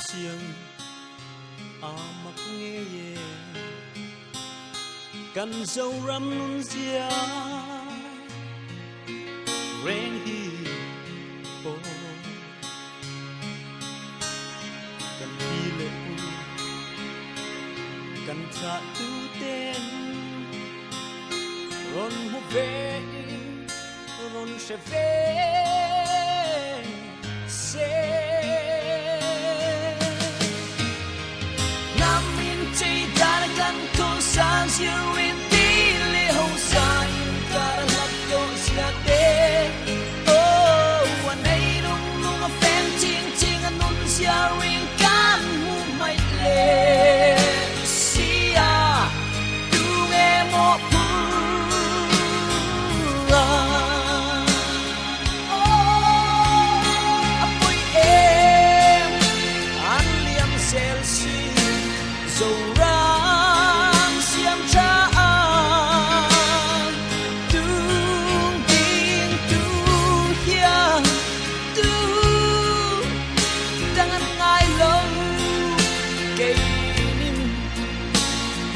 siêng mặc nghe ye cần dâu răm nun dia rain hi po cần đi lệ cần trả tu tên ron hu về ron sẽ về sẽ San siêu in tí lê hồng san cả lấp độ xia đê ohวันนี้นุ่งนุ่งแฟนจริงจริงนุ่งเสียริงกันหูไม่เล่เสียดูเงโมพูโอ้ปุยเอ็มอันเลียมเซลซีโซรา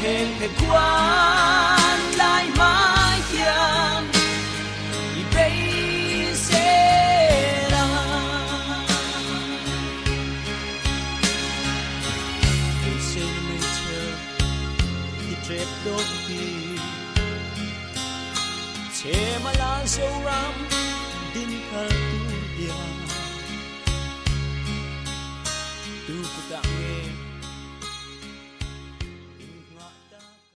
Hẹn quan lại mãi hiền thì bây sẽ là tôi sẽ mê chờ thì trép đôi khi chế mà là sâu rắm tin thật